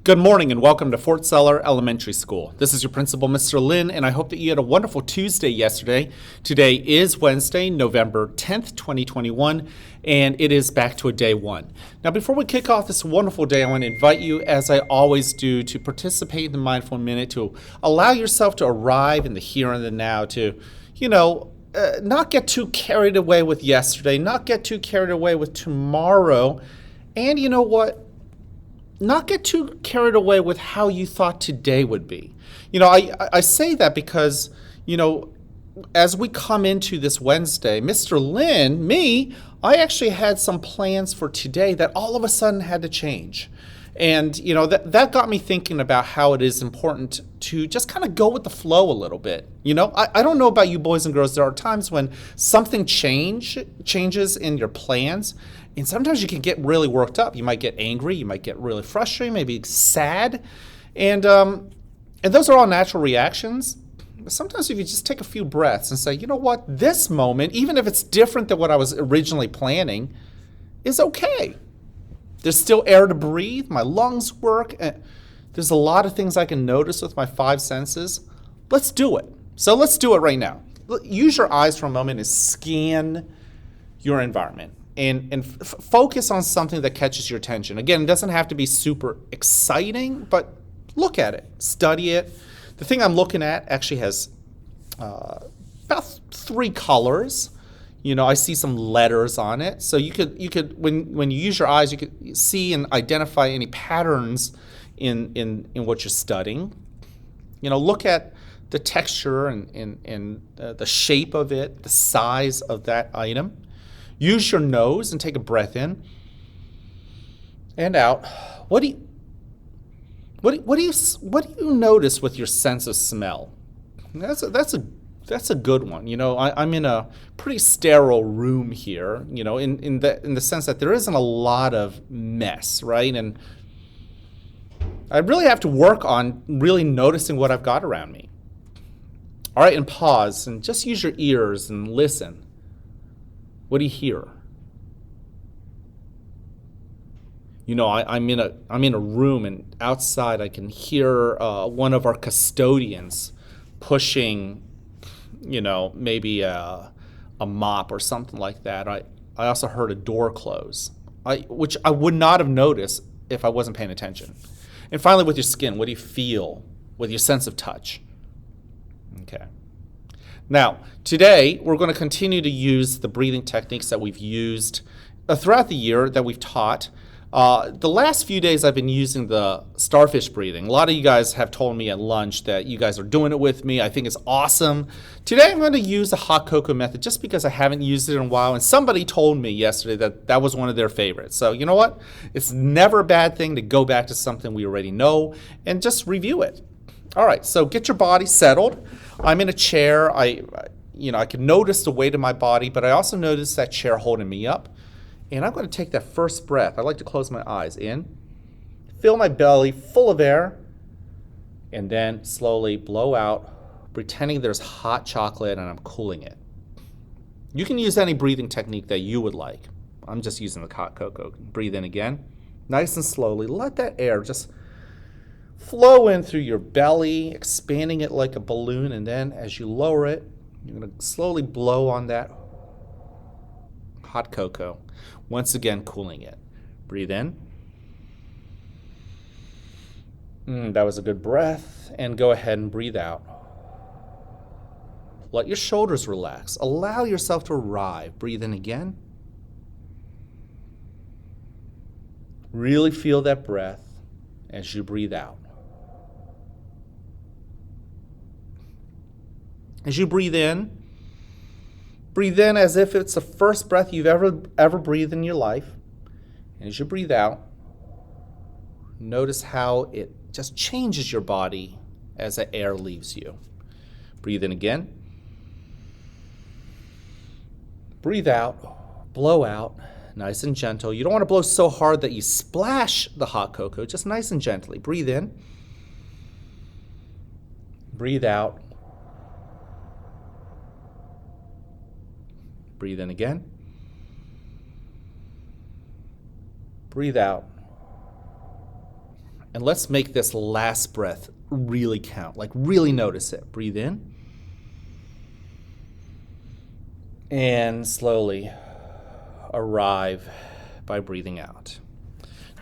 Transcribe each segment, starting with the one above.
Good morning and welcome to Fort Seller Elementary School. This is your principal, Mr. Lin, and I hope that you had a wonderful Tuesday yesterday. Today is Wednesday, November 10th, 2021, and it is back to a day one. Now, before we kick off this wonderful day, I want to invite you, as I always do, to participate in the Mindful Minute, to allow yourself to arrive in the here and the now, to, not get too carried away with yesterday, not get too carried away with tomorrow, and you know what? Not get too carried away with how you thought today would be. I say that because, as we come into this Wednesday, Mr. Lin, I actually had some plans for today that all of a sudden had to change. And, that got me thinking about how it is important to just kind of go with the flow a little bit. I don't know about you boys and girls. There are times when something changes in your plans, and sometimes you can get really worked up. You might get angry. You might get really frustrated, maybe sad. And those are all natural reactions. But sometimes if you just take a few breaths and say, you know what, this moment, even if it's different than what I was originally planning, is okay. There's still air to breathe. My lungs work. There's a lot of things I can notice with my five senses. Let's do it. So let's do it right now. Use your eyes for a moment and scan your environment and focus on something that catches your attention. Again, it doesn't have to be super exciting, but look at it, study it. The thing I'm looking at actually has about 3 colors. I see some letters on it. So you could when you use your eyes, you could see and identify any patterns in what you're studying. Look at the texture and the shape of it, the size of that item. Use your nose and take a breath in and out. What do you notice with your sense of smell? That's a good one. I'm in a pretty sterile room here, in the sense that there isn't a lot of mess, right? And I really have to work on really noticing what I've got around me. All right, and pause and just use your ears and listen. What do you hear? I'm in a room, and outside I can hear one of our custodians pushing, maybe a mop or something like that. I also heard a door close, which I would not have noticed if I wasn't paying attention. And finally, with your skin, what do you feel with your sense of touch? Okay. Now, today, we're going to continue to use the breathing techniques that we've used throughout the year that we've taught. The last few days, I've been using the Starfish Breathing. A lot of you guys have told me at lunch that you guys are doing it with me. I think it's awesome. Today, I'm going to use the hot cocoa method just because I haven't used it in a while. And somebody told me yesterday that was one of their favorites. So you know what? It's never a bad thing to go back to something we already know and just review it. All right, so get your body settled. I'm in a chair. I can notice the weight of my body, but I also notice that chair holding me up. And I'm going to take that first breath. I like to close my eyes. In, fill my belly full of air, and then slowly blow out, pretending there's hot chocolate and I'm cooling it. You can use any breathing technique that you would like. I'm just using the hot cocoa. Breathe in again, nice and slowly. Let that air just flow in through your belly, expanding it like a balloon, and then as you lower it, you're going to slowly blow on that hot cocoa, once again cooling it. Breathe in. That was a good breath, and go ahead and breathe out. Let your shoulders relax. Allow yourself to arrive. Breathe in again. Really feel that breath as you breathe out. As you breathe in as if it's the first breath you've ever breathed in your life. And as you breathe out, notice how it just changes your body as the air leaves you. Breathe in again. Breathe out, blow out, nice and gentle. You don't want to blow so hard that you splash the hot cocoa, just nice and gently. Breathe in. Breathe out. Breathe in again. Breathe out. And let's make this last breath really count, like really notice it. Breathe in. And slowly arrive by breathing out.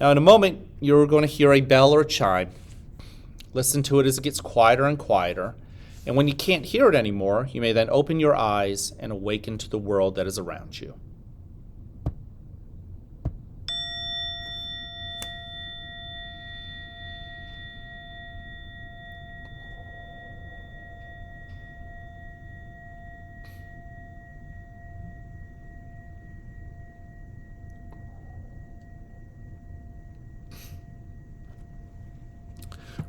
Now in a moment, you're going to hear a bell or a chime. Listen to it as it gets quieter and quieter. And when you can't hear it anymore, you may then open your eyes and awaken to the world that is around you.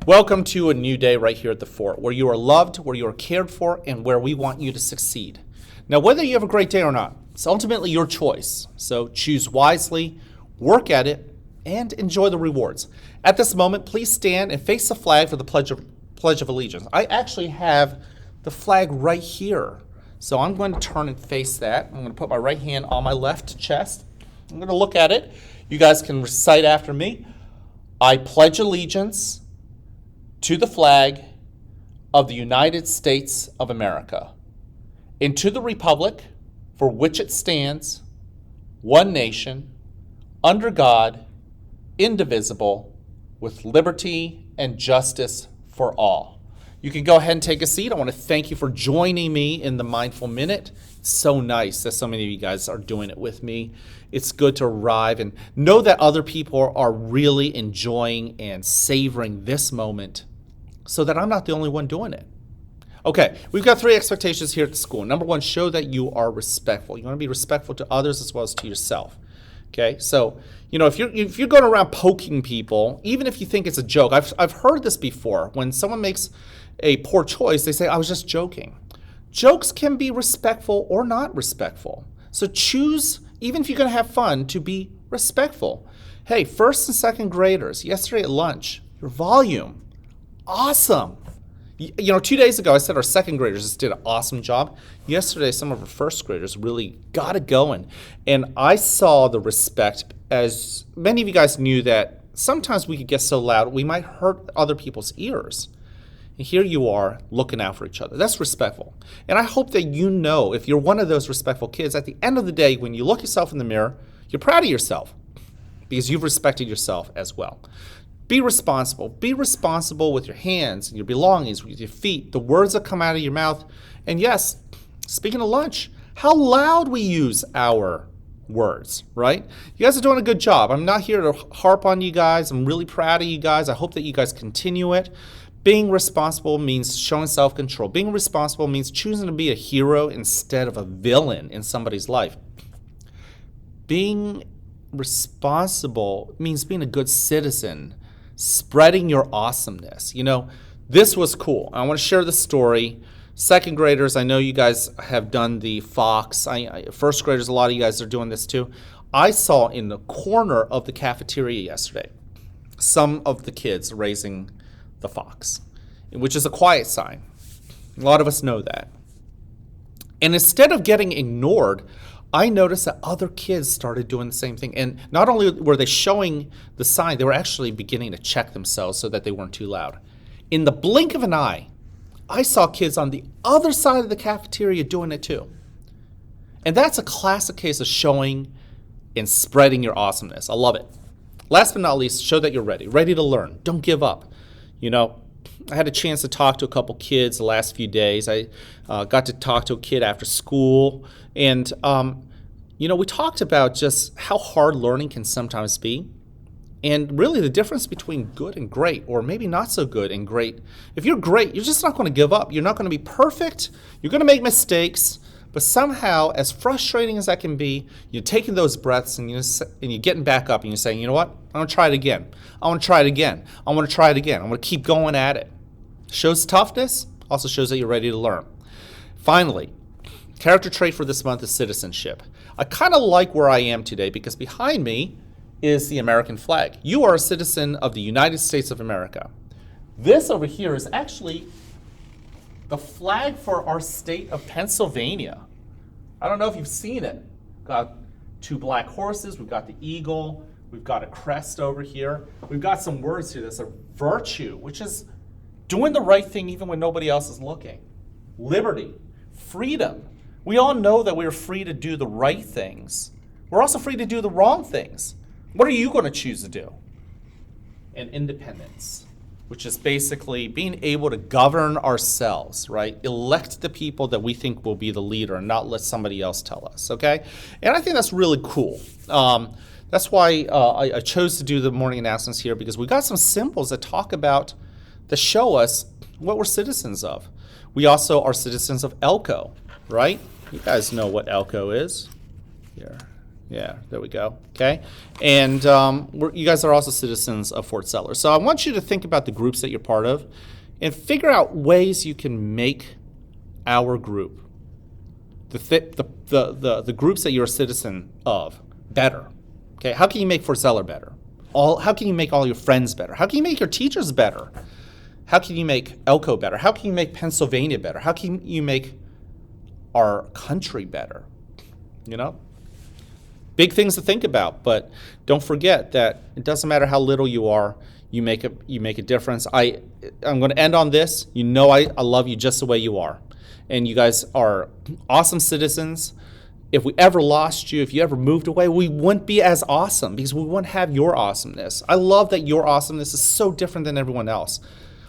Welcome to a new day right here at the fort, where you are loved, where you are cared for, and where we want you to succeed. Now, whether you have a great day or not, it's ultimately your choice. So choose wisely, work at it, and enjoy the rewards. At this moment, please stand and face the flag for the Pledge of Allegiance. I actually have the flag right here. So I'm going to turn and face that. I'm going to put my right hand on my left chest. I'm going to look at it. You guys can recite after me. I pledge allegiance to the flag of the United States of America, and to the republic for which it stands, one nation, under God, indivisible, with liberty and justice for all. You can go ahead and take a seat. I want to thank you for joining me in the Mindful Minute. It's so nice that so many of you guys are doing it with me. It's good to arrive and know that other people are really enjoying and savoring this moment, so that I'm not the only one doing it. Okay, we've got 3 expectations here at the school. Number 1, show that you are respectful. You want to be respectful to others as well as to yourself. Okay, so if you're going around poking people, even if you think it's a joke, I've heard this before. When someone makes a poor choice, they say, "I was just joking." Jokes can be respectful or not respectful. So choose, even if you're going to have fun, to be respectful. Hey, 1st and 2nd graders, yesterday at lunch, your volume. Awesome. 2 days ago, I said our 2nd graders just did an awesome job. Yesterday, some of our 1st graders really got it going. And I saw the respect, as many of you guys knew that sometimes we could get so loud, we might hurt other people's ears. And here you are looking out for each other. That's respectful. And I hope that you know, if you're one of those respectful kids, at the end of the day, when you look yourself in the mirror, you're proud of yourself because you've respected yourself as well. Be responsible. Be responsible with your hands and your belongings, with your feet, the words that come out of your mouth. And yes, speaking of lunch, how loud we use our words, right? You guys are doing a good job. I'm not here to harp on you guys. I'm really proud of you guys. I hope that you guys continue it. Being responsible means showing self-control. Being responsible means choosing to be a hero instead of a villain in somebody's life. Being responsible means being a good citizen, spreading your awesomeness. This was cool. I want to share the story. 2nd graders, I know you guys have done the fox. 1st graders, a lot of you guys are doing this too. I saw in the corner of the cafeteria yesterday some of the kids raising the fox, which is a quiet sign. A lot of us know that. And instead of getting ignored, I noticed that other kids started doing the same thing. And not only were they showing the sign, they were actually beginning to check themselves so that they weren't too loud. In the blink of an eye, I saw kids on the other side of the cafeteria doing it too. And that's a classic case of showing and spreading your awesomeness. I love it. Last but not least, show that you're ready to learn. Don't give up. I had a chance to talk to a couple kids the last few days. I got to talk to a kid after school, and we talked about just how hard learning can sometimes be, and really the difference between good and great, or maybe not so good and great. If you're great, you're just not going to give up. You're not going to be perfect. You're going to make mistakes, but somehow, as frustrating as that can be, you're taking those breaths and you're getting back up and you're saying, you know what? I'm going to try it again. I want to try it again. I want to try it again. I'm going to keep going at it. Shows toughness, also shows that you're ready to learn. Finally, character trait for this month is citizenship. I kind of like where I am today because behind me is the American flag. You are a citizen of the United States of America. This over here is actually the flag for our state of Pennsylvania. I don't know if you've seen it. Got 2 black horses. We've got the eagle. We've got a crest over here. We've got some words here. There's a virtue, which is doing the right thing even when nobody else is looking. Liberty, freedom. We all know that we're free to do the right things. We're also free to do the wrong things. What are you going to choose to do? And independence, which is basically being able to govern ourselves, right? Elect the people that we think will be the leader and not let somebody else tell us, okay? And I think that's really cool. That's why I chose to do the morning announcements here, because we got some symbols that that show us what we're citizens of. We also are citizens of Elko, right? You guys know what Elko is. Here. Yeah, there we go. Okay. And you guys are also citizens of Fort Sellers. So I want you to think about the groups that you're part of and figure out ways you can make our group, the groups that you're a citizen of, better. Okay. How can you make Fort Seller better? How can you make all your friends better? How can you make your teachers better? How can you make Elko better? How can you make Pennsylvania better? How can you make our country better? You know? Big things to think about, but don't forget that it doesn't matter how little you are, you make a difference. I'm going to end on this. You know I love you just the way you are. And you guys are awesome citizens. If we ever lost you, if you ever moved away, we wouldn't be as awesome because we wouldn't have your awesomeness. I love that your awesomeness is so different than everyone else.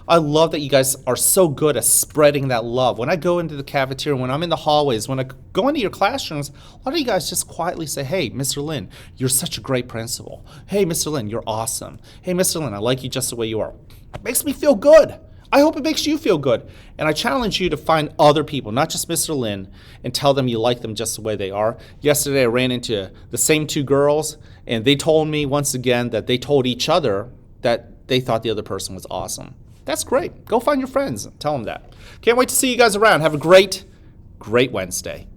I love that you guys are so good at spreading that love. When I go into the cafeteria, when I'm in the hallways, when I go into your classrooms, a lot of you guys just quietly say, hey, Mr. Lin, you're such a great principal. Hey, Mr. Lin, you're awesome. Hey, Mr. Lin, I like you just the way you are. It makes me feel good. I hope it makes you feel good. And I challenge you to find other people, not just Mr. Lin, and tell them you like them just the way they are. Yesterday, I ran into the same two girls, and they told me once again that they told each other that they thought the other person was awesome. That's great. Go find your friends and tell them that. Can't wait to see you guys around. Have a great, great Wednesday.